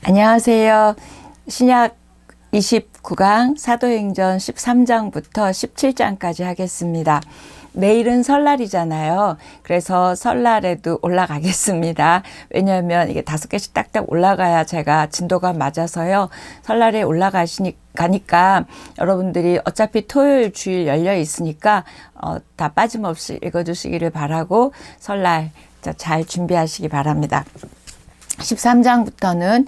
안녕하세요. 신약 29강 사도행전 13장부터 17장까지 하겠습니다. 내일은 설날이잖아요. 그래서 설날에도 올라가겠습니다. 왜냐하면 이게 5개씩 딱딱 올라가야 제가 진도가 맞아서요. 설날에 가니까 여러분들이 어차피 토요일 주일 열려 있으니까 다 빠짐없이 읽어주시기를 바라고 설날 잘 준비하시기 바랍니다. 13장부터는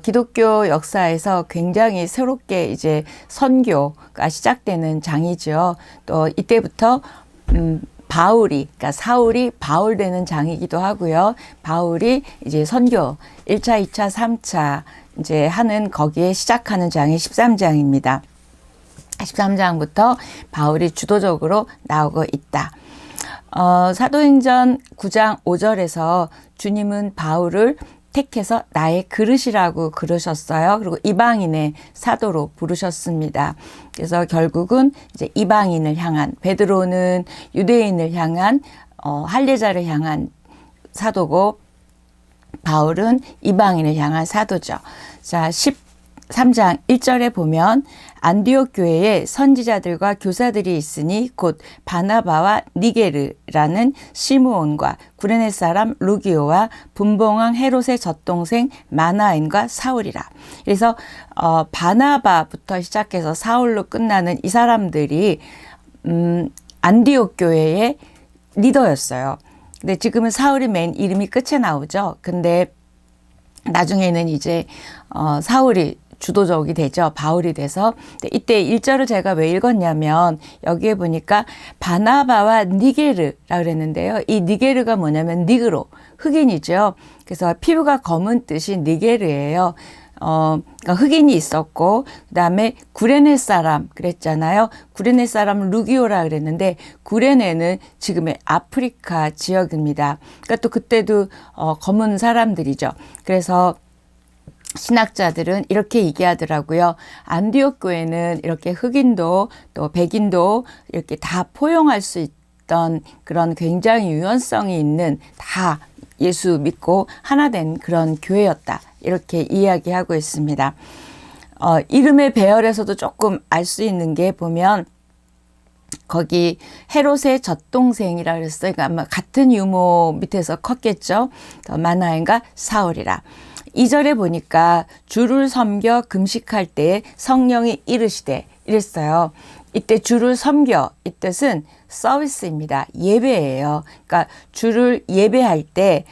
기독교 역사에서 굉장히 새롭게 이제 선교가 시작되는 장이죠. 또 이때부터 그러니까 사울이 바울 되는 장이기도 하고요. 바울이 이제 선교 1차, 2차, 3차 이제 하는 거기에 시작하는 장이 13장입니다. 13장부터 바울이 주도적으로 나오고 있다. 사도행전 9장 5절에서 주님은 바울을 택해서 나의 그릇이라고 그러셨어요. 그리고 이방인의 사도로 부르셨습니다. 그래서 결국은 이제 이방인을 향한, 베드로는 유대인을 향한 할례자를 향한 사도고 바울은 이방인을 향한 사도죠. 자, 13장 1절에 보면 안디옥 교회에 선지자들과 교사들이 있으니 곧 바나바와 니게르라는 시므온과 구레네 사람 루기오와 분봉왕 헤롯의 젖동생 마나엔과 사울이라. 그래서 바나바부터 시작해서 사울로 끝나는 이 사람들이 안디옥 교회의 리더였어요. 근데 지금은 사울이 맨 이름이 끝에 나오죠. 근데 나중에는 이제 사울이 주도적이 되죠. 바울이 돼서. 이때 1절을 제가 왜 읽었냐면 여기에 보니까 바나바와 니게르라 그랬는데요. 이 니게르가 뭐냐면 니그로, 흑인이죠. 그래서 피부가 검은 뜻이 니게르예요. 그러니까 흑인이 있었고 그다음에 구레네 사람 그랬잖아요. 구레네 사람 루기오라 그랬는데 구레네는 지금의 아프리카 지역입니다. 그러니까 또 그때도 검은 사람들이죠. 그래서 신학자들은 이렇게 얘기하더라고요. 안디옥 교회는 이렇게 흑인도 또 백인도 이렇게 다 포용할 수 있던 그런 굉장히 유연성이 있는 다 예수 믿고 하나 된 그런 교회였다. 이렇게 이야기하고 있습니다. 이름의 배열에서도 조금 알 수 있는 게 보면 거기 헤롯의 젖동생이라 그랬어요. 그러니까 아마 같은 유모 밑에서 컸겠죠. 마나엔과 사울이라. 2절에 보니까 주를 섬겨 금식할 때에 성령이 이르시되 이랬어요. 이때 주를 섬겨 이 뜻은 서비스입니다. 예배예요. 그러니까 주를 예배할 때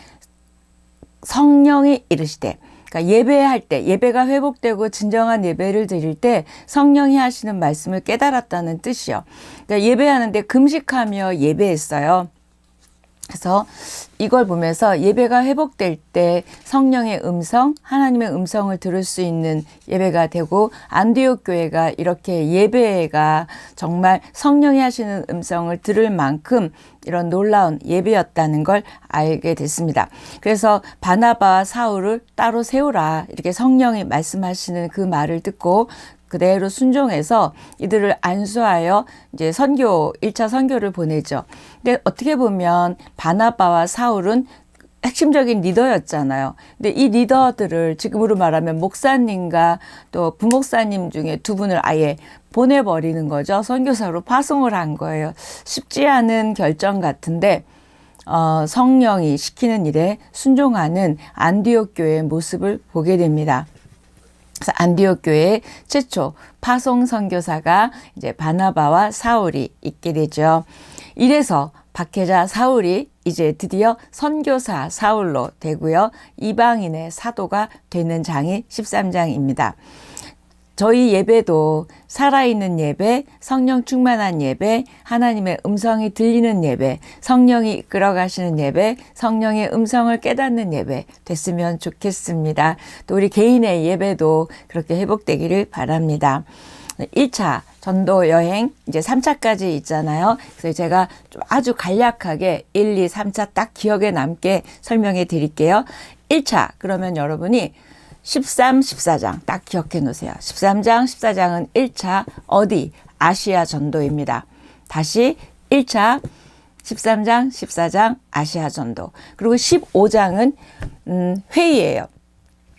성령이 이르시되, 그러니까 예배할 때 예배가 회복되고 진정한 예배를 드릴 때 성령이 하시는 말씀을 깨달았다는 뜻이요. 그러니까 예배하는데 금식하며 예배했어요. 그래서 이걸 보면서 예배가 회복될 때 성령의 음성, 하나님의 음성을 들을 수 있는 예배가 되고 안디옥 교회가 이렇게 예배가 정말 성령이 하시는 음성을 들을 만큼 이런 놀라운 예배였다는 걸 알게 됐습니다. 그래서 바나바와 사울을 따로 세우라 이렇게 성령이 말씀하시는 그 말을 듣고 그대로 순종해서 이들을 안수하여 이제 1차 선교를 보내죠. 근데 어떻게 보면 바나바와 사울은 핵심적인 리더였잖아요. 근데 이 리더들을 지금으로 말하면 목사님과 또 부목사님 중에 2분을 아예 보내버리는 거죠. 선교사로 파송을 한 거예요. 쉽지 않은 결정 같은데 성령이 시키는 일에 순종하는 안디옥 교회의 모습을 보게 됩니다. 그래서 안디옥 교회의 최초 파송 선교사가 이제 바나바와 사울이 있게 되죠. 이래서 박해자 사울이 이제 드디어 선교사 사울로 되고요. 이방인의 사도가 되는 장이 13장입니다. 저희 예배도 살아있는 예배, 성령 충만한 예배, 하나님의 음성이 들리는 예배, 성령이 이끌어 가시는 예배, 성령의 음성을 깨닫는 예배 됐으면 좋겠습니다. 또 우리 개인의 예배도 그렇게 회복되기를 바랍니다. 1차 전도 여행 이제 3차까지 있잖아요. 그래서 제가 좀 아주 간략하게 1, 2, 3차 딱 기억에 남게 설명해 드릴게요. 1차 그러면 여러분이 13, 14장 딱 기억해 놓으세요. 13장, 14장은 1차 어디? 아시아 전도입니다. 다시 1차 13장, 14장 아시아 전도. 그리고 15장은 회의예요.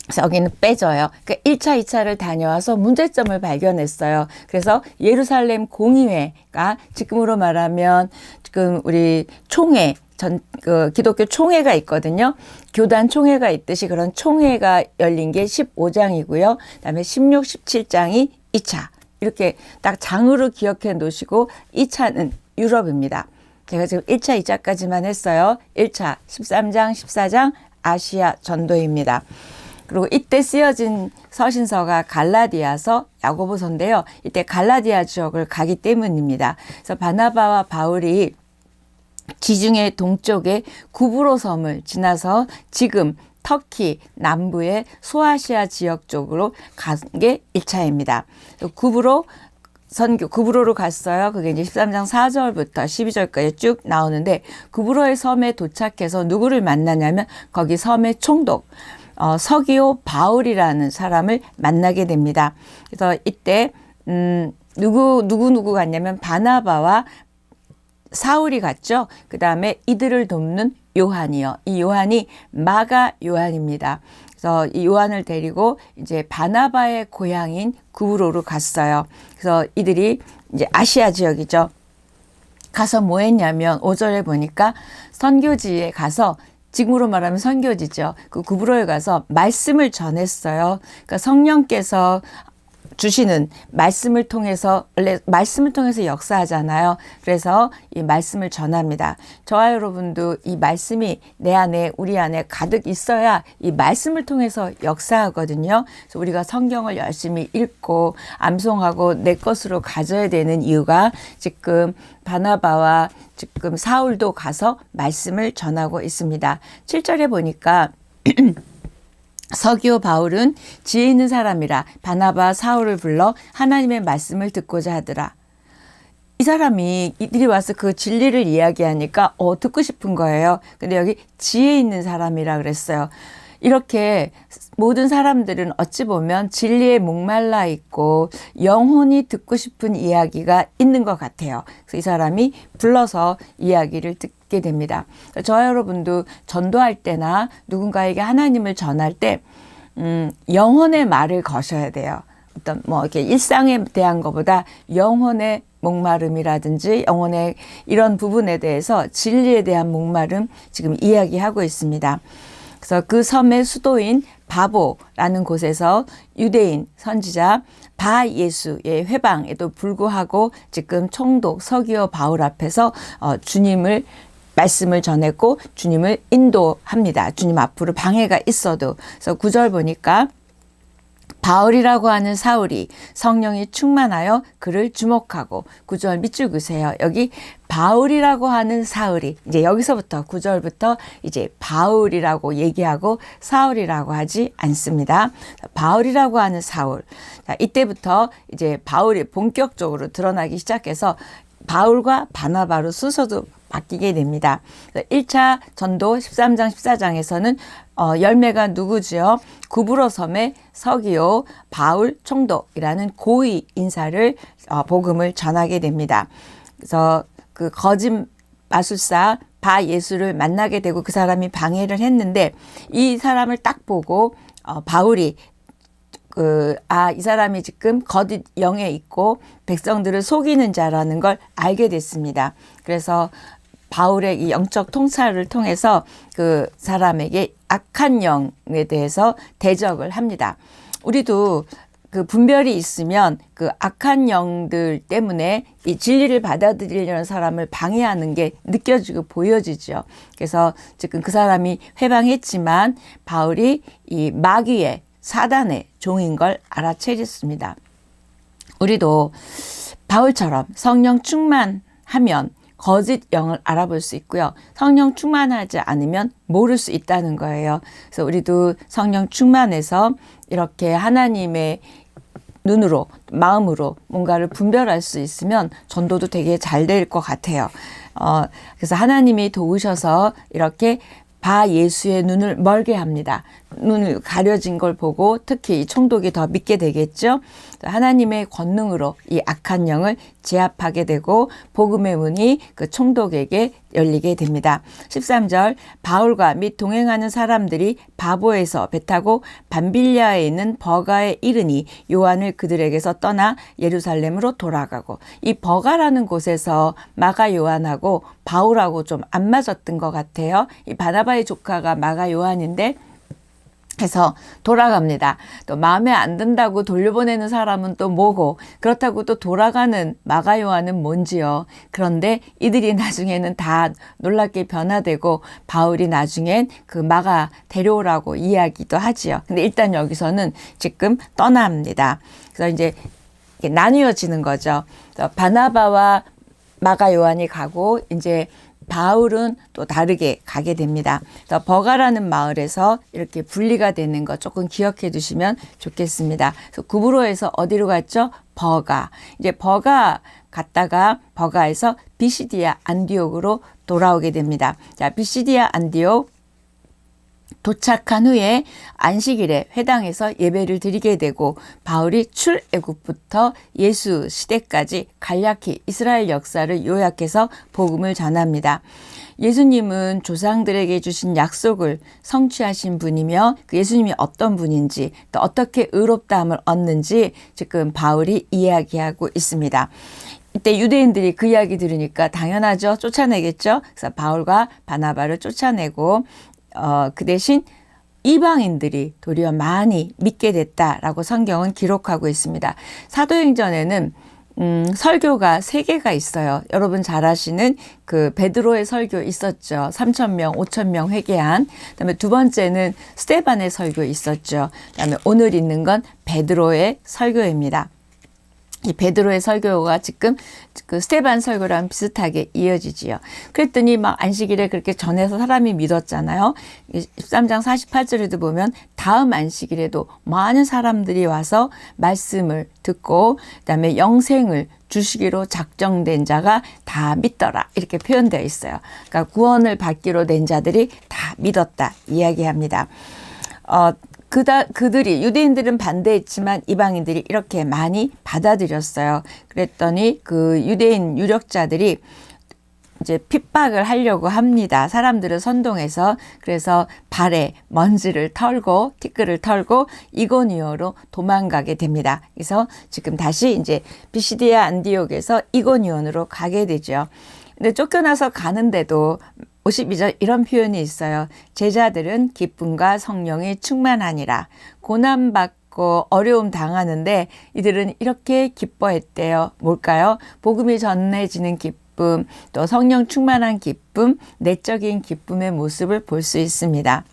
그래서 여기는 빼져요. 그러니까 1차, 2차를 다녀와서 문제점을 발견했어요. 그래서 예루살렘 공의회가 지금으로 말하면 지금 우리 총회, 기독교 총회가 있거든요. 교단 총회가 있듯이 그런 총회가 열린 게 15장이고요. 그다음에 16, 17장이 2차. 이렇게 딱 장으로 기억해 놓으시고 2차는 유럽입니다. 제가 지금 1차, 2차까지만 했어요. 1차, 13장, 14장 아시아 전도입니다. 그리고 이때 쓰여진 서신서가 갈라디아서, 야고보서인데요. 이때 갈라디아 지역을 가기 때문입니다. 그래서 바나바와 바울이 지중해 동쪽의 구브로 섬을 지나서 지금 터키 남부의 소아시아 지역 쪽으로 간 게 1차입니다. 구브로로 갔어요. 그게 이제 13장 4절부터 12절까지 쭉 나오는데, 구브로의 섬에 도착해서 누구를 만나냐면 거기 섬의 총독 서기오 바울이라는 사람을 만나게 됩니다. 그래서 이때 누구 갔냐면 바나바와 사울이 갔죠. 그 다음에 이들을 돕는 요한이요. 이 요한이 마가 요한입니다. 그래서 이 요한을 데리고 이제 바나바의 고향인 구브로로 갔어요. 그래서 이들이 이제 아시아 지역이죠. 가서 뭐 했냐면 5절에 보니까 선교지에 가서, 지금으로 말하면 선교지죠. 그 구브로에 가서 말씀을 전했어요. 그러니까 성령께서 주시는 말씀을 통해서, 원래 말씀을 통해서 역사하잖아요. 그래서 이 말씀을 전합니다. 저와 여러분도 이 말씀이 내 안에, 우리 안에 가득 있어야 이 말씀을 통해서 역사하거든요. 그래서 우리가 성경을 열심히 읽고 암송하고 내 것으로 가져야 되는 이유가, 지금 바나바와 지금 사울도 가서 말씀을 전하고 있습니다. 7절에 보니까 서기오 바울은 지혜 있는 사람이라 바나바 사울을 불러 하나님의 말씀을 듣고자 하더라. 이 사람이 이들이 와서 그 진리를 이야기하니까 듣고 싶은 거예요. 근데 여기 지혜 있는 사람이라 그랬어요. 이렇게 모든 사람들은 어찌 보면 진리에 목말라 있고 영혼이 듣고 싶은 이야기가 있는 것 같아요. 그래서 이 사람이 불러서 이야기를 듣게 됩니다. 저와 여러분도 전도할 때나 누군가에게 하나님을 전할 때 영혼의 말을 거셔야 돼요. 어떤 이렇게 일상에 대한 것보다 영혼의 목마름이라든지 영혼의 이런 부분에 대해서 진리에 대한 목마름 지금 이야기하고 있습니다. 그래서 그 섬의 수도인 바보라는 곳에서 유대인 선지자 바예수의 회방에도 불구하고 지금 총독 서기오 바울 앞에서 주님을 말씀을 전했고 주님을 인도합니다. 주님 앞으로 방해가 있어도. 그래서 9절 보니까 바울이라고 하는 사울이 성령이 충만하여 그를 주목하고, 9절 밑줄 그으세요. 여기 바울이라고 하는 사울이, 이제 여기서부터 9절부터 이제 바울이라고 얘기하고 사울이라고 하지 않습니다. 바울이라고 하는 사울. 자, 이때부터 이제 바울이 본격적으로 드러나기 시작해서 바울과 바나바로 순서도 바뀌게 됩니다. 1차 전도 13장 14장에서는 열매가 누구지요? 구브로 섬의 서기오 바울 총독이라는 고위 인사를 복음을 전하게 됩니다. 그래서 그 거짓 마술사 바예수를 만나게 되고 그 사람이 방해를 했는데, 이 사람을 딱 보고 바울이 이 사람이 지금 거짓 영에 있고 백성들을 속이는 자라는 걸 알게 됐습니다. 그래서 바울의 이 영적 통찰을 통해서 그 사람에게 악한 영에 대해서 대적을 합니다. 우리도 그 분별이 있으면 그 악한 영들 때문에 이 진리를 받아들이려는 사람을 방해하는 게 느껴지고 보여지죠. 그래서 지금 그 사람이 회방했지만 바울이 이 마귀의 사단의 종인 걸 알아채렸습니다. 우리도 바울처럼 성령 충만하면 거짓 영을 알아볼 수 있고요. 성령 충만하지 않으면 모를 수 있다는 거예요. 그래서 우리도 성령 충만해서 이렇게 하나님의 눈으로, 마음으로 뭔가를 분별할 수 있으면 전도도 되게 잘 될 것 같아요. 그래서 하나님이 도우셔서 이렇게 바예수의 눈을 멀게 합니다. 눈을 가려진 걸 보고 특히 이 총독이 더 믿게 되겠죠. 하나님의 권능으로 이 악한 영을 제압하게 되고 복음의 문이 그 총독에게 열리게 됩니다. 13절 바울과 및 동행하는 사람들이 바보에서 배 타고 밤빌리아에 있는 버가에 이르니 요한을 그들에게서 떠나 예루살렘으로 돌아가고, 이 버가라는 곳에서 마가 요한하고 바울하고 좀 안 맞았던 것 같아요. 이 바나바의 조카가 마가 요한인데 해서 돌아갑니다. 또 마음에 안 든다고 돌려보내는 사람은 또 뭐고, 그렇다고 또 돌아가는 마가 요한은 뭔지요. 그런데 이들이 나중에는 다 놀랍게 변화되고 바울이 나중엔 그 마가 데려오라고 이야기도 하지요. 근데 일단 여기서는 지금 떠납니다. 그래서 이제 나뉘어지는 거죠. 바나바와 마가 요한이 가고 이제 바울은 또 다르게 가게 됩니다. 버가라는 마을에서 이렇게 분리가 되는 거 조금 기억해 두시면 좋겠습니다. 그래서 구브로에서 어디로 갔죠? 버가. 이제 버가 갔다가 버가에서 비시디아 안디옥으로 돌아오게 됩니다. 자, 비시디아 안디옥 도착한 후에 안식일에 회당에서 예배를 드리게 되고, 바울이 출애굽부터 예수 시대까지 간략히 이스라엘 역사를 요약해서 복음을 전합니다. 예수님은 조상들에게 주신 약속을 성취하신 분이며 그 예수님이 어떤 분인지 또 어떻게 의롭다함을 얻는지 지금 바울이 이야기하고 있습니다. 이때 유대인들이 그 이야기 들으니까 당연하죠. 쫓아내겠죠. 그래서 바울과 바나바를 쫓아내고 그 대신 이방인들이 도리어 많이 믿게 됐다라고 성경은 기록하고 있습니다. 사도행전에는 설교가 3개가 있어요. 여러분 잘 아시는 그 베드로의 설교 있었죠. 3,000명, 5,000명 회개한. 그다음에 두 번째는 스데반의 설교 있었죠. 그다음에 오늘 있는 건 베드로의 설교입니다. 이 베드로의 설교가 지금 그 스데반 설교랑 비슷하게 이어지지요. 그랬더니 막 안식일에 그렇게 전해서 사람이 믿었잖아요. 13장 48절에도 보면 다음 안식일에도 많은 사람들이 와서 말씀을 듣고 그다음에 영생을 주시기로 작정된 자가 다 믿더라, 이렇게 표현되어 있어요. 그러니까 구원을 받기로 된 자들이 다 믿었다 이야기합니다. 그들이 유대인들은 반대했지만 이방인들이 이렇게 많이 받아들였어요. 그랬더니 그 유대인 유력자들이 이제 핍박을 하려고 합니다. 사람들을 선동해서. 그래서 발에 먼지를 털고 티끌을 털고 이고니오로 도망가게 됩니다. 그래서 지금 다시 이제 비시디아 안디옥에서 이고니온으로 가게 되죠. 근데 쫓겨나서 가는데도 52절 이런 표현이 있어요. 제자들은 기쁨과 성령이 충만하니라. 고난받고 어려움 당하는데 이들은 이렇게 기뻐했대요. 뭘까요? 복음이 전해지는 기쁨, 또 성령 충만한 기쁨, 내적인 기쁨의 모습을 볼 수 있습니다.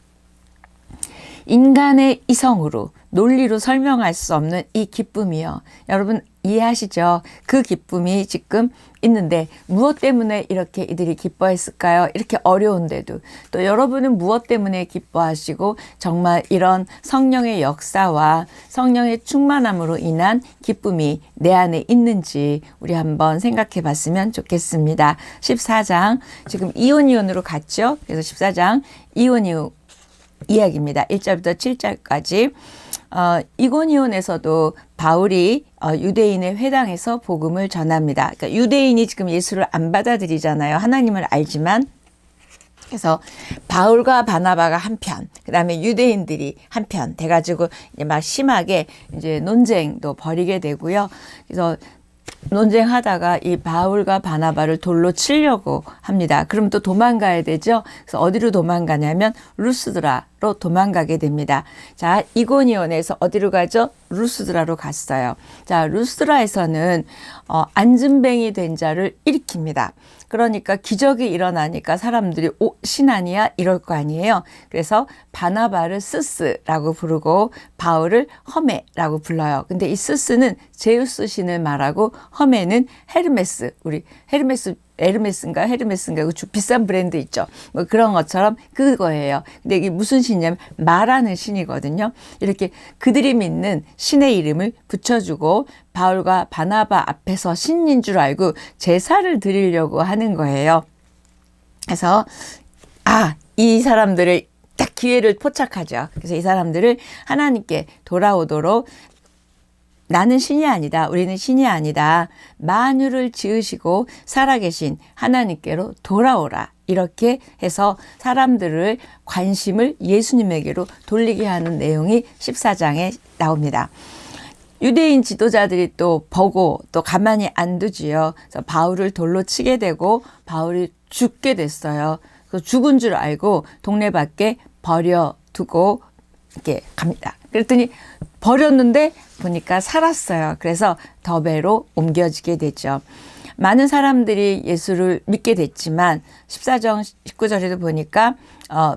인간의 이성으로 논리로 설명할 수 없는 이 기쁨이요. 여러분 이해하시죠? 그 기쁨이 지금 있는데 무엇 때문에 이렇게 이들이 기뻐했을까요? 이렇게 어려운데도. 또 여러분은 무엇 때문에 기뻐하시고 정말 이런 성령의 역사와 성령의 충만함으로 인한 기쁨이 내 안에 있는지 우리 한번 생각해 봤으면 좋겠습니다. 14장 지금 이오니온으로 갔죠? 그래서 14장 이오니온 이야기입니다. 1절부터 7절까지. 이고니온에서도 바울이 유대인의 회당에서 복음을 전합니다. 그러니까 유대인이 지금 예수를 안 받아들이잖아요. 하나님을 알지만. 그래서 바울과 바나바가 한편, 그 다음에 유대인들이 한편 돼가지고 이제 막 심하게 이제 논쟁도 벌이게 되고요. 그래서 논쟁하다가 이 바울과 바나바를 돌로 치려고 합니다. 그럼 또 도망가야 되죠. 그래서 어디로 도망가냐면 루스드라로 도망가게 됩니다. 자, 이고니온에서 어디로 가죠? 루스드라로 갔어요. 자, 루스드라에서는 안진뱅이 된 자를 일으킵니다. 그러니까 기적이 일어나니까 사람들이 신 아니야? 이럴 거 아니에요. 그래서 바나바를 스스라고 부르고 바울을 허메라고 불러요. 근데 이 스스는 제우스 신을 말하고 허메는 헤르메스, 우리 에르메스인가 그 비싼 브랜드 있죠. 뭐 그런 것처럼 그거예요. 근데 이게 무슨 신이냐면 말하는 신이거든요. 이렇게 그들이 믿는 신의 이름을 붙여주고 바울과 바나바 앞에서 신인 줄 알고 제사를 드리려고 하는 거예요. 그래서 이 사람들을 딱 기회를 포착하죠. 그래서 이 사람들을 하나님께 돌아오도록 나는 신이 아니다. 우리는 신이 아니다. 만유를 지으시고 살아계신 하나님께로 돌아오라. 이렇게 해서 사람들을 관심을 예수님에게로 돌리게 하는 내용이 14장에 나옵니다. 유대인 지도자들이 또 보고 또 가만히 안 두지요. 그래서 바울을 돌로 치게 되고 바울이 죽게 됐어요. 그래서 죽은 줄 알고 동네 밖에 버려두고 이렇게 갑니다. 그랬더니 버렸는데 보니까 살았어요. 그래서 더베로 옮겨지게 되죠. 많은 사람들이 예수를 믿게 됐지만 14장 19절에도 보니까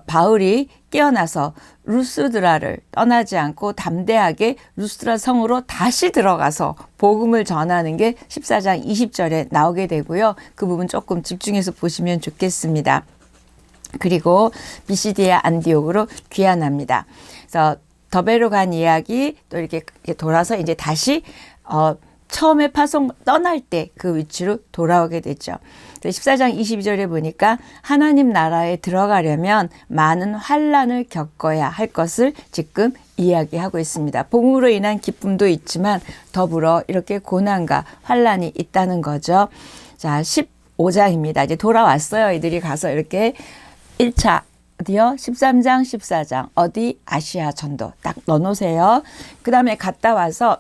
바울이 깨어나서 루스드라를 떠나지 않고 담대하게 루스드라 성으로 다시 들어가서 복음을 전하는 게 14장 20절에 나오게 되고요. 그 부분 조금 집중해서 보시면 좋겠습니다. 그리고 비시디아 안디옥으로 귀환합니다. 그래서 더베로 간 이야기 또 이렇게 돌아서 이제 다시 처음에 파송 떠날 때 그 위치로 돌아오게 되죠. 14장 22절에 보니까 하나님 나라에 들어가려면 많은 환난을 겪어야 할 것을 지금 이야기하고 있습니다. 복음으로 인한 기쁨도 있지만 더불어 이렇게 고난과 환난이 있다는 거죠. 자, 15장입니다. 이제 돌아왔어요. 이들이 가서 이렇게 1차 어디요? 13장, 14장 어디 아시아 전도 딱 넣어놓으세요. 그 다음에 갔다 와서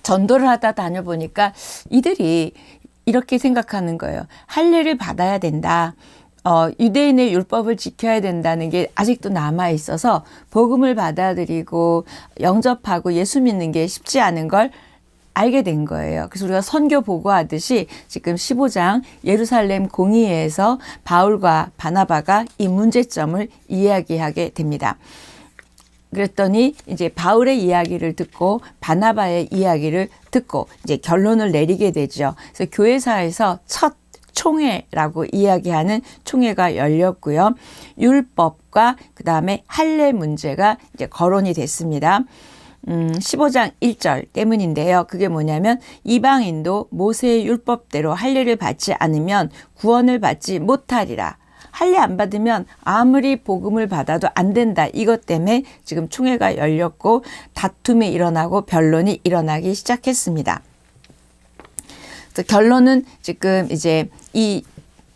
전도를 하다 다녀보니까 이들이 이렇게 생각하는 거예요. 할례를 받아야 된다. 유대인의 율법을 지켜야 된다는 게 아직도 남아 있어서 복음을 받아들이고 영접하고 예수 믿는 게 쉽지 않은 걸 알게 된 거예요. 그래서 우리가 선교 보고하듯이 지금 15장 예루살렘 공의회에서 바울과 바나바가 이 문제점을 이야기하게 됩니다. 그랬더니 이제 바울의 이야기를 듣고 바나바의 이야기를 듣고 이제 결론을 내리게 되죠. 그래서 교회사에서 첫 총회라고 이야기하는 총회가 열렸고요. 율법과 그 다음에 할례 문제가 이제 거론이 됐습니다. 15장 1절 때문인데요. 그게 뭐냐면 이방인도 모세의 율법대로 할례를 받지 않으면 구원을 받지 못하리라. 할례 안 받으면 아무리 복음을 받아도 안 된다. 이것 때문에 지금 총회가 열렸고 다툼이 일어나고 변론이 일어나기 시작했습니다. 그래서 결론은 지금 이제 이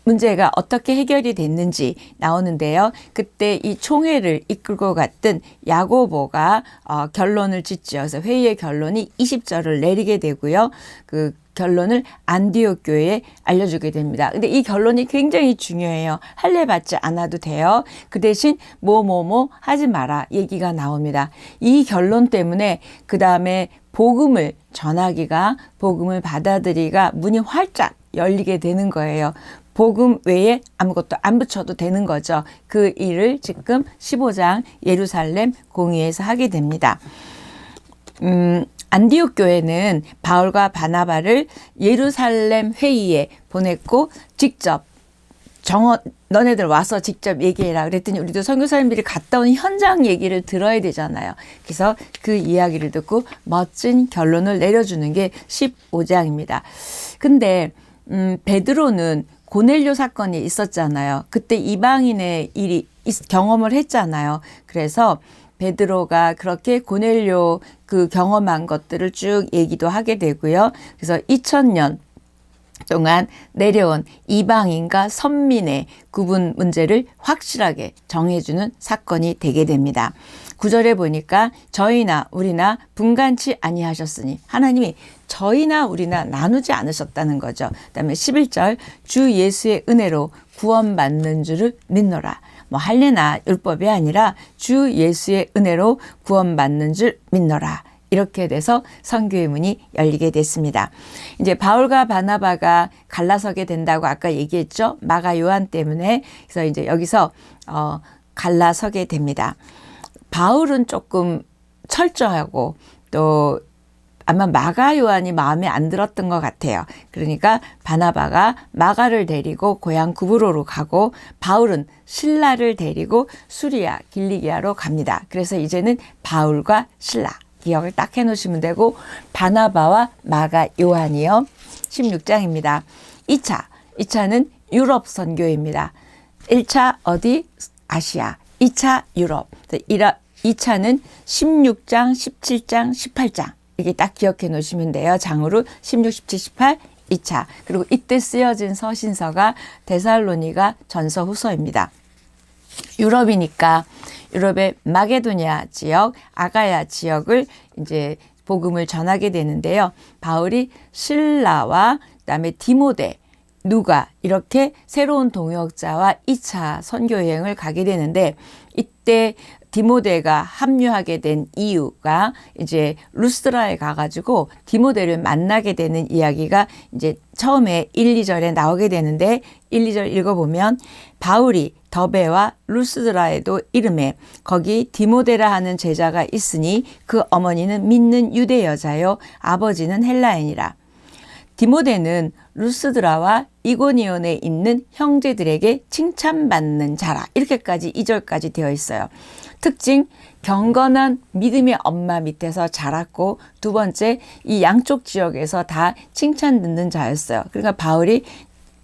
문제가 어떻게 해결이 됐는지 나오는데요. 그때 이 총회를 이끌고 갔던 야고보가 결론을 짓죠. 그래서 회의의 결론이 20절을 내리게 되고요. 그 결론을 안디옥 교회에 알려주게 됩니다. 근데 이 결론이 굉장히 중요해요. 할례 받지 않아도 돼요. 그 대신 뭐뭐뭐 하지 마라 얘기가 나옵니다. 이 결론 때문에 그 다음에 복음을 전하기가 복음을 받아들이기가 문이 활짝 열리게 되는 거예요. 복음 외에 아무것도 안 붙여도 되는 거죠. 그 일을 지금 15장 예루살렘 공의회에서 하게 됩니다. 안디옥 교회는 바울과 바나바를 예루살렘 회의에 보냈고 직접 너네들 와서 직접 얘기해라 그랬더니 우리도 선교사님들이 갔다 온 현장 얘기를 들어야 되잖아요. 그래서 그 이야기를 듣고 멋진 결론을 내려주는 게 15장입니다. 근데 베드로는 고넬료 사건이 있었잖아요. 그때 이방인의 일이 경험을 했잖아요. 그래서 베드로가 그렇게 고넬료 그 경험한 것들을 쭉 얘기도 하게 되고요. 그래서 2000년 동안 내려온 이방인과 선민의 구분 문제를 확실하게 정해주는 사건이 되게 됩니다. 9절에 보니까 저희나 우리나 분간치 아니하셨으니 하나님이 저희나 우리나 나누지 않으셨다는 거죠. 그다음에 11절 주 예수의 은혜로 구원받는 줄을 믿노라. 뭐 할례나 율법이 아니라 주 예수의 은혜로 구원받는 줄 믿노라. 이렇게 돼서 선교의 문이 열리게 됐습니다. 이제 바울과 바나바가 갈라서게 된다고 아까 얘기했죠. 마가 요한 때문에. 그래서 이제 여기서 갈라서게 됩니다. 바울은 조금 철저하고 또 아마 마가 요한이 마음에 안 들었던 것 같아요. 그러니까 바나바가 마가를 데리고 고향 구브로로 가고 바울은 실라를 데리고 수리아 길리기아로 갑니다. 그래서 이제는 바울과 실라 기억을 딱 해놓으시면 되고 바나바와 마가 요한이요. 16장입니다. 2차는 유럽 선교입니다. 1차 어디? 아시아, 2차 유럽. 2차는 16장, 17장, 18장. 이게 딱 기억해 놓으시면 돼요. 장으로 16, 17, 18, 2차. 그리고 이때 쓰여진 서신서가 데살로니가 전서 후서입니다. 유럽이니까 유럽의 마게도냐 지역, 아가야 지역을 이제 복음을 전하게 되는데요. 바울이 실라와 그다음에 디모데, 누가 이렇게 새로운 동역자와 2차 선교 여행을 가게 되는데 이때 디모데가 합류하게 된 이유가 이제 루스드라에 가가지고 디모데를 만나게 되는 이야기가 이제 처음에 1, 2절에 나오게 되는데 1, 2절 읽어보면 바울이 더베와 루스드라에도 이름에 거기 디모데라 하는 제자가 있으니 그 어머니는 믿는 유대 여자요 아버지는 헬라인이라. 디모데는 루스드라와 이고니온에 있는 형제들에게 칭찬받는 자라. 이렇게까지 2절까지 되어 있어요. 특징, 경건한 믿음의 엄마 밑에서 자랐고 두 번째, 이 양쪽 지역에서 다 칭찬 듣는 자였어요. 그러니까 바울이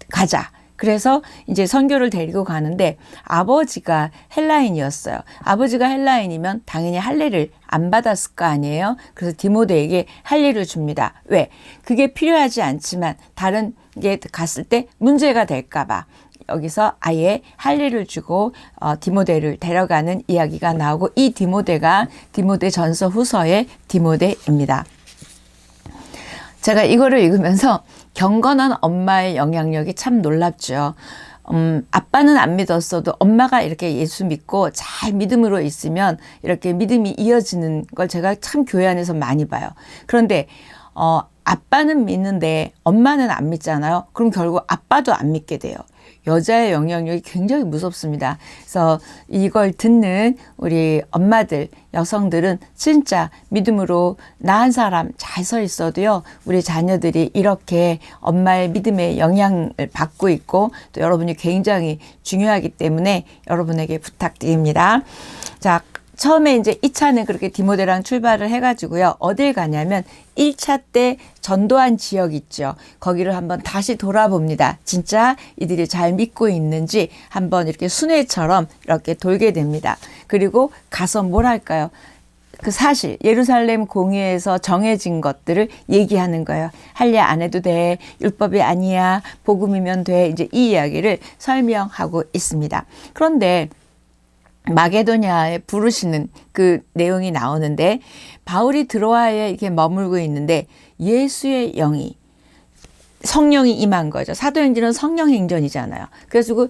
가자. 그래서 이제 선교를 데리고 가는데 아버지가 헬라인이었어요. 아버지가 헬라인이면 당연히 할례를 안 받았을 거 아니에요. 그래서 디모데에게 할례를 줍니다. 왜? 그게 필요하지 않지만 다른 게 갔을 때 문제가 될까 봐. 여기서 아예 할례를 주고 디모데를 데려가는 이야기가 나오고 이 디모데가 디모데 전서 후서의 디모데입니다. 제가 이거를 읽으면서 경건한 엄마의 영향력이 참 놀랍죠. 아빠는 안 믿었어도 엄마가 이렇게 예수 믿고 잘 믿음으로 있으면 이렇게 믿음이 이어지는 걸 제가 참 교회 안에서 많이 봐요. 그런데 아빠는 믿는데 엄마는 안 믿잖아요. 그럼 결국 아빠도 안 믿게 돼요. 여자의 영향력이 굉장히 무섭습니다. 그래서 이걸 듣는 우리 엄마들, 여성들은 진짜 믿음으로 나은 사람 잘 서 있어도요. 우리 자녀들이 이렇게 엄마의 믿음의 영향을 받고 있고 또 여러분이 굉장히 중요하기 때문에 여러분에게 부탁드립니다. 자, 처음에 이제 2차는 그렇게 디모데랑 출발을 해가지고요. 어딜 가냐면 1차 때 전도한 지역 있죠. 거기를 한번 다시 돌아봅니다. 진짜 이들이 잘 믿고 있는지 한번 이렇게 순회처럼 이렇게 돌게 됩니다. 그리고 가서 뭘 할까요? 그 사실 예루살렘 공의에서 정해진 것들을 얘기하는 거예요. 할례 안 해도 돼. 율법이 아니야. 복음이면 돼. 이제 이 이야기를 설명하고 있습니다. 그런데 마게도냐에 부르시는 그 내용이 나오는데 바울이 드로아에 이렇게 머물고 있는데 예수의 영이 성령이 임한 거죠. 사도행전은 성령행전이잖아요. 그래서 그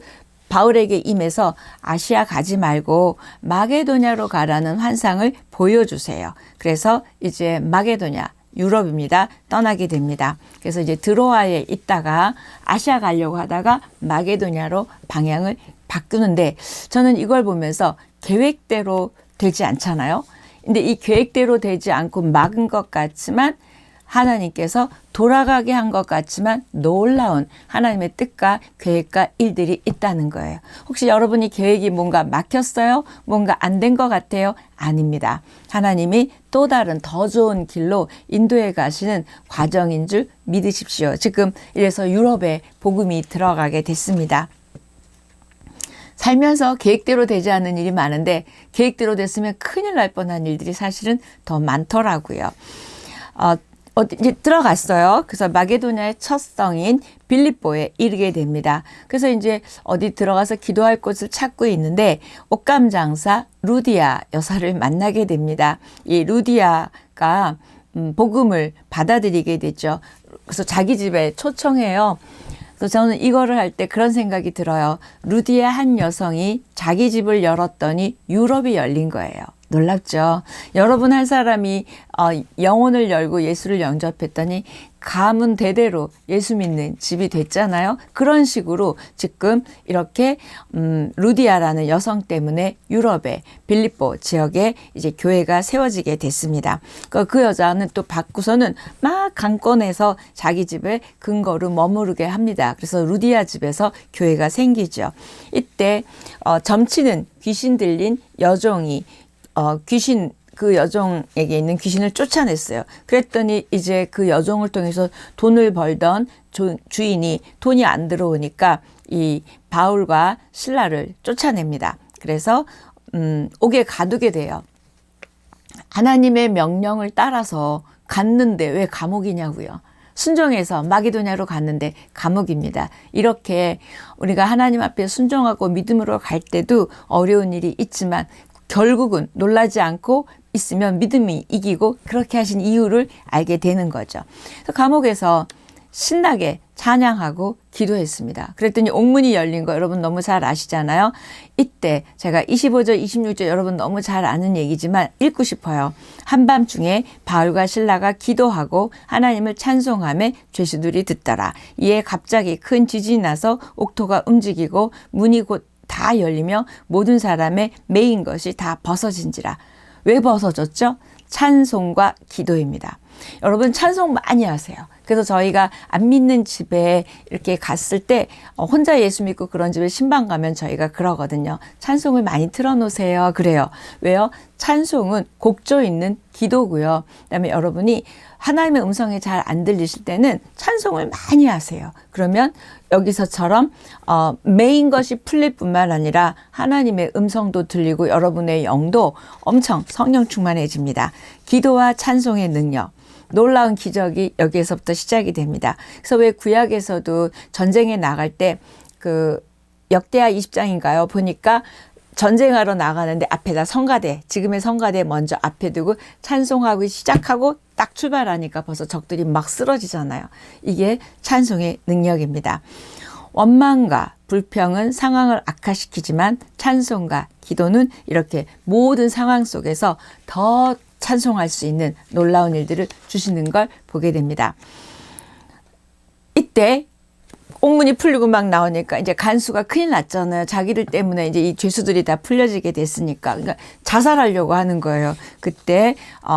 바울에게 임해서 아시아 가지 말고 마게도냐로 가라는 환상을 보여주세요. 그래서 이제 마게도냐 유럽입니다. 떠나게 됩니다. 그래서 이제 드로아에 있다가 아시아 가려고 하다가 마게도냐로 방향을 바꾸는데 저는 이걸 보면서 계획대로 되지 않잖아요. 근데 이 계획대로 되지 않고 막은 것 같지만 하나님께서 돌아가게 한 것 같지만 놀라운 하나님의 뜻과 계획과 일들이 있다는 거예요. 혹시 여러분이 계획이 뭔가 막혔어요? 뭔가 안 된 것 같아요? 아닙니다. 하나님이 또 다른 더 좋은 길로 인도해 가시는 과정인 줄 믿으십시오. 지금 이래서 유럽에 복음이 들어가게 됐습니다. 살면서 계획대로 되지 않는 일이 많은데 계획대로 됐으면 큰일 날 뻔한 일들이 사실은 더 많더라고요. 이제 들어갔어요. 그래서 마게도냐의 첫 성인 빌립보에 이르게 됩니다. 그래서 이제 어디 들어가서 기도할 곳을 찾고 있는데 옷감 장사 루디아 여사를 만나게 됩니다. 이 루디아가 복음을 받아들이게 되죠. 그래서 자기 집에 초청해요. 그래서 저는 이거를 할 때 그런 생각이 들어요. 루디아 한 여성이 자기 집을 열었더니 유럽이 열린 거예요. 놀랍죠? 여러분 한 사람이 영혼을 열고 예수를 영접했더니 가문 대대로 예수 믿는 집이 됐잖아요. 그런 식으로 지금 이렇게 루디아라는 여성 때문에 유럽의 빌립보 지역에 이제 교회가 세워지게 됐습니다. 그 여자는 또 바꾸서는 막 강권해서 자기 집에 근거로 머무르게 합니다. 그래서 루디아 집에서 교회가 생기죠. 이때 점치는 귀신 들린 여종이 그 여종에게 있는 귀신을 쫓아냈어요. 그랬더니 이제 그 여종을 통해서 돈을 벌던 주인이 돈이 안 들어오니까 이 바울과 실라를 쫓아냅니다. 그래서 옥에 가두게 돼요. 하나님의 명령을 따라서 갔는데 왜 감옥이냐고요. 순종해서 마게도냐로 갔는데 감옥입니다. 이렇게 우리가 하나님 앞에 순종하고 믿음으로 갈 때도 어려운 일이 있지만 결국은 놀라지 않고 있으면 믿음이 이기고 그렇게 하신 이유를 알게 되는 거죠. 그래서 감옥에서 신나게 찬양하고 기도했습니다. 그랬더니 옥문이 열린 거 여러분 너무 잘 아시잖아요. 이때 제가 25절, 26절 여러분 너무 잘 아는 얘기지만 읽고 싶어요. 한밤중에 바울과 실라가 기도하고 하나님을 찬송하며 죄수들이 듣더라. 이에 갑자기 큰 지진이 나서 옥토가 움직이고 문이 곧 다 열리며 모든 사람의 매인 것이 다 벗어진지라. 왜 벗어졌죠? 찬송과 기도입니다. 여러분 찬송 많이 하세요. 그래서 저희가 안 믿는 집에 이렇게 갔을 때 혼자 예수 믿고 그런 집에 신방 가면 저희가 그러거든요. 찬송을 많이 틀어놓으세요. 그래요. 왜요? 찬송은 곡조 있는 기도고요. 그다음에 여러분이 하나님의 음성이 잘 안 들리실 때는 찬송을 많이 하세요. 그러면 여기서처럼 메인 것이 풀릴 뿐만 아니라 하나님의 음성도 들리고 여러분의 영도 엄청 성령 충만해집니다. 기도와 찬송의 능력. 놀라운 기적이 여기에서부터 시작이 됩니다. 그래서 왜 구약에서도 전쟁에 나갈 때 그 역대하 20장인가요? 보니까 전쟁하러 나가는데 앞에다 성가대, 지금의 성가대 먼저 앞에 두고 찬송하고 시작하고 딱 출발하니까 벌써 적들이 막 쓰러지잖아요. 이게 찬송의 능력입니다. 원망과 불평은 상황을 악화시키지만 찬송과 기도는 이렇게 모든 상황 속에서 더 찬송할 수 있는 놀라운 일들을 주시는 걸 보게 됩니다. 이때 옥문이 풀리고 막 나오니까 이제 간수가 큰일 났잖아요. 자기들 때문에 이제 이 죄수들이 다 풀려지게 됐으니까. 그러니까 자살하려고 하는 거예요. 그때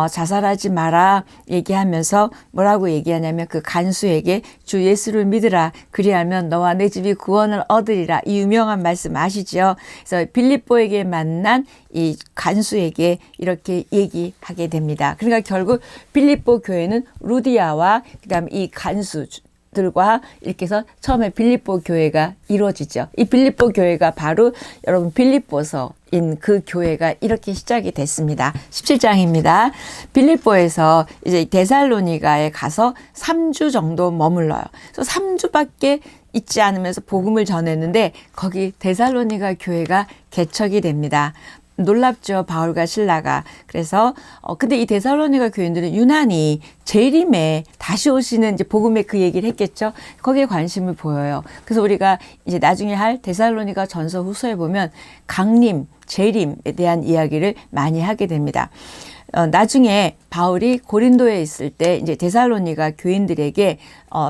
자살하지 마라 얘기하면서 뭐라고 얘기하냐면 그 간수에게 주 예수를 믿으라. 그리하면 너와 내 집이 구원을 얻으리라. 이 유명한 말씀 아시죠? 그래서 빌립보에게 만난 이 간수에게 이렇게 얘기하게 됩니다. 그러니까 결국 빌립보 교회는 루디아와 그다음에 이 간수 들과 이렇게 해서 처음에 빌립보 교회가 이루어지죠. 이 빌립보 교회가 바로 여러분 빌립보서인 그 교회가 이렇게 시작이 됐습니다. 17장입니다. 빌립보에서 이제 데살로니가에 가서 3주 정도 머물러요. 그래서 3주밖에 있지 않으면서 복음을 전했는데 거기 데살로니가 교회가 개척이 됩니다. 놀랍죠. 바울과 실라가. 그래서 근데 이 데살로니가 교인들은 유난히 재림에 다시 오시는 이제 복음의 그 얘기를 했겠죠. 거기에 관심을 보여요. 그래서 우리가 이제 나중에 할 데살로니가 전서 후서에 보면 강림, 재림에 대한 이야기를 많이 하게 됩니다. 나중에 바울이 고린도에 있을 때 이제 데살로니가 교인들에게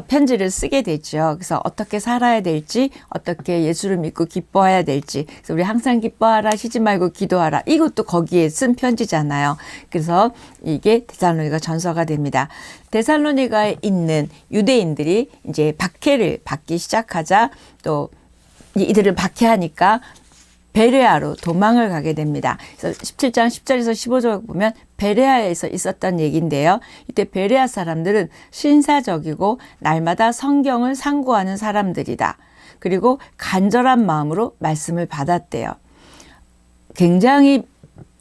편지를 쓰게 되죠. 그래서 어떻게 살아야 될지, 어떻게 예수를 믿고 기뻐해야 될지. 그래서 우리 항상 기뻐하라, 쉬지 말고 기도하라. 이것도 거기에 쓴 편지잖아요. 그래서 이게 데살로니가 전서가 됩니다. 데살로니가에 있는 유대인들이 이제 박해를 받기 시작하자 또 이들을 박해하니까 베레아로 도망을 가게 됩니다. 그래서 17장 10절에서 15절 보면 베레아에서 있었던 얘기인데요. 이때 베레아 사람들은 신사적이고 날마다 성경을 상고하는 사람들이다. 그리고 간절한 마음으로 말씀을 받았대요. 굉장히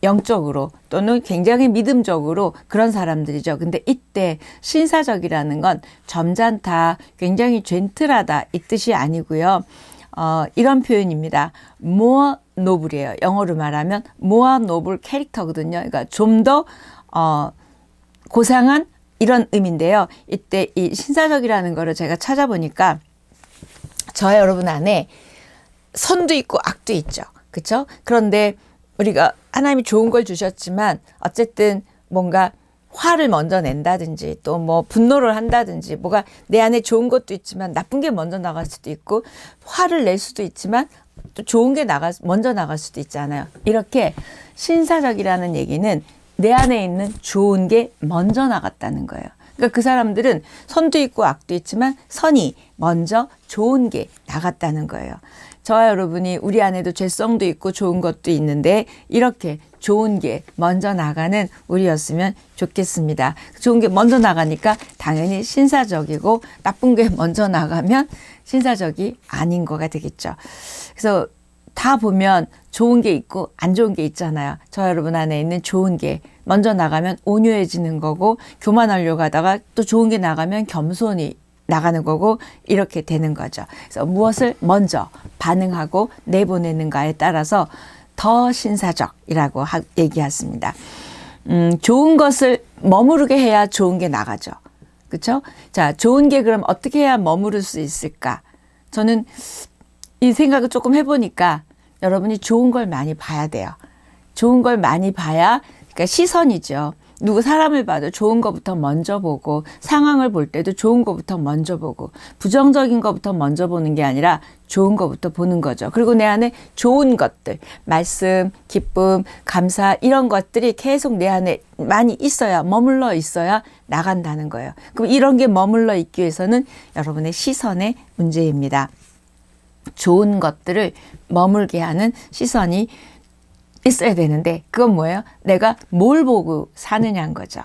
영적으로 또는 굉장히 믿음적으로 그런 사람들이죠. 근데 이때 신사적이라는 건 점잖다, 굉장히 젠틀하다 이 뜻이 아니고요. 이런 표현입니다. more noble이에요. 영어로 말하면 more noble 캐릭터거든요. 그러니까 좀 더 고상한 이런 의미인데요. 이때 이 신사적이라는 거를 제가 찾아보니까 저와 여러분 안에 선도 있고 악도 있죠. 그렇죠? 그런데 우리가 하나님이 좋은 걸 주셨지만 어쨌든 뭔가 화를 먼저 낸다든지 또 뭐 분노를 한다든지 뭐가 내 안에 좋은 것도 있지만 나쁜 게 먼저 나갈 수도 있고 화를 낼 수도 있지만 또 좋은 게 먼저 나갈 수도 있잖아요. 이렇게 신사적이라는 얘기는 내 안에 있는 좋은 게 먼저 나갔다는 거예요. 그러니까 그 사람들은 선도 있고 악도 있지만 선이 먼저 좋은 게 나갔다는 거예요. 저와 여러분이 우리 안에도 죄성도 있고 좋은 것도 있는데 이렇게 좋은 게 먼저 나가는 우리였으면 좋겠습니다. 좋은 게 먼저 나가니까 당연히 신사적이고 나쁜 게 먼저 나가면 신사적이 아닌 거가 되겠죠. 그래서 다 보면 좋은 게 있고 안 좋은 게 있잖아요. 저 여러분 안에 있는 좋은 게 먼저 나가면 온유해지는 거고, 교만하려고 하다가 또 좋은 게 나가면 겸손이 나가는 거고, 이렇게 되는 거죠. 그래서 무엇을 먼저 반응하고 내보내는가에 따라서 더 신사적이라고 얘기했습니다. 좋은 것을 머무르게 해야 좋은 게 나가죠. 그렇죠? 자, 좋은 게 그럼 어떻게 해야 머무를 수 있을까? 저는 이 생각을 조금 해보니까 여러분이 좋은 걸 많이 봐야 돼요. 좋은 걸 많이 봐야, 그러니까 시선이죠. 누구 사람을 봐도 좋은 것부터 먼저 보고, 상황을 볼 때도 좋은 것부터 먼저 보고, 부정적인 것부터 먼저 보는 게 아니라 좋은 것부터 보는 거죠. 그리고 내 안에 좋은 것들, 말씀, 기쁨, 감사, 이런 것들이 계속 내 안에 많이 있어야, 머물러 있어야 나간다는 거예요. 그럼 이런 게 머물러 있기 위해서는 여러분의 시선의 문제입니다. 좋은 것들을 머물게 하는 시선이 있어야 되는데, 그건 뭐예요? 내가 뭘 보고 사느냐인 거죠.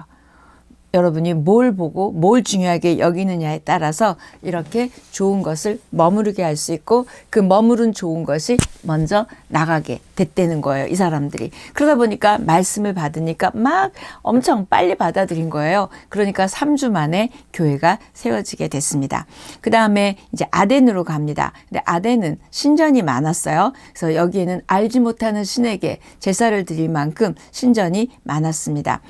여러분이 뭘 보고 뭘 중요하게 여기느냐에 따라서 이렇게 좋은 것을 머무르게 할 수 있고, 그 머무른 좋은 것이 먼저 나가게 됐다는 거예요, 이 사람들이. 그러다 보니까 말씀을 받으니까 막 엄청 빨리 받아들인 거예요. 그러니까 3주 만에 교회가 세워지게 됐습니다. 그 다음에 이제 아덴으로 갑니다. 근데 아덴은 신전이 많았어요. 그래서 여기에는 알지 못하는 신에게 제사를 드릴 만큼 신전이 많았습니다.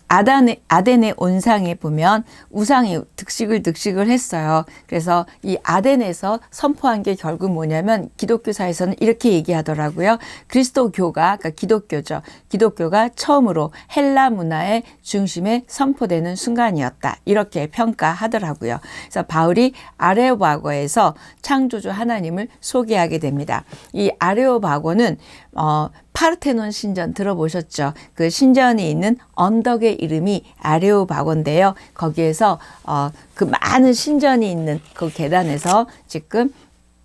아덴의 온상에 보면 우상이 득식을 했어요. 그래서 이 아덴에서 선포한 게 결국 뭐냐면, 기독교사에서는 이렇게 얘기하더라고요. 그리스도교가, 그러니까 기독교죠. 기독교가 처음으로 헬라 문화의 중심에 선포되는 순간이었다. 이렇게 평가하더라고요. 그래서 바울이 아레오바고에서 창조주 하나님을 소개하게 됩니다. 이 아레오바고는 파르테논 신전 들어보셨죠? 그 신전이 있는 언덕의 이름이 아레오바고인데요. 거기에서 그 많은 신전이 있는 그 계단에서 지금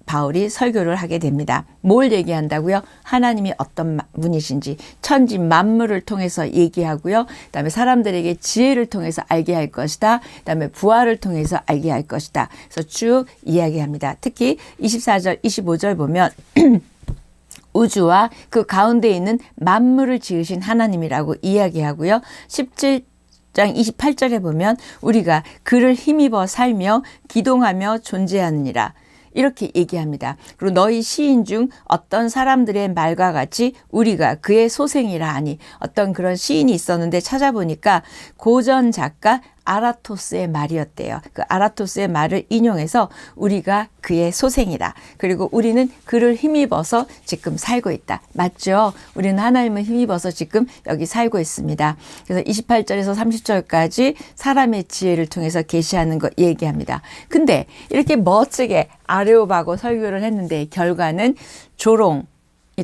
바울이 설교를 하게 됩니다. 뭘 얘기한다고요? 하나님이 어떤 분이신지 천지 만물을 통해서 얘기하고요. 그다음에 사람들에게 지혜를 통해서 알게 할 것이다. 그다음에 부활을 통해서 알게 할 것이다. 그래서 쭉 이야기합니다. 특히 24절, 25절 보면 우주와 그 가운데 있는 만물을 지으신 하나님이라고 이야기하고요. 17장 28절에 보면 우리가 그를 힘입어 살며 기동하며 존재하느니라. 이렇게 얘기합니다. 그리고 너희 시인 중 어떤 사람들의 말과 같이 우리가 그의 소생이라 하니, 어떤 그런 시인이 있었는데 찾아보니까 고전 작가 아라토스의 말이었대요. 그 아라토스의 말을 인용해서 우리가 그의 소생이다. 그리고 우리는 그를 힘입어서 지금 살고 있다. 맞죠? 우리는 하나님을 힘입어서 지금 여기 살고 있습니다. 그래서 28절에서 30절까지 사람의 지혜를 통해서 계시하는 거 얘기합니다. 근데 이렇게 멋지게 아레오바고 설교를 했는데 결과는 조롱이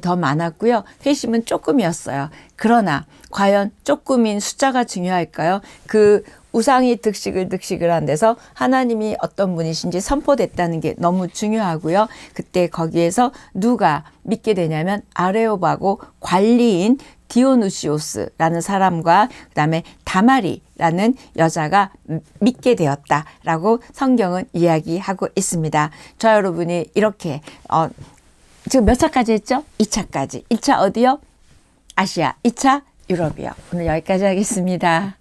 더 많았고요. 회심은 조금이었어요. 그러나 과연 조금인 숫자가 중요할까요? 그 우상이 득식을 한 데서 하나님이 어떤 분이신지 선포됐다는 게 너무 중요하고요. 그때 거기에서 누가 믿게 되냐면 아레오바고 관리인 디오누시오스라는 사람과 그다음에 다마리라는 여자가 믿게 되었다라고 성경은 이야기하고 있습니다. 저 여러분이 이렇게 지금 몇 차까지 했죠? 2차까지. 1차 어디요? 아시아. 2차 유럽이요. 오늘 여기까지 하겠습니다.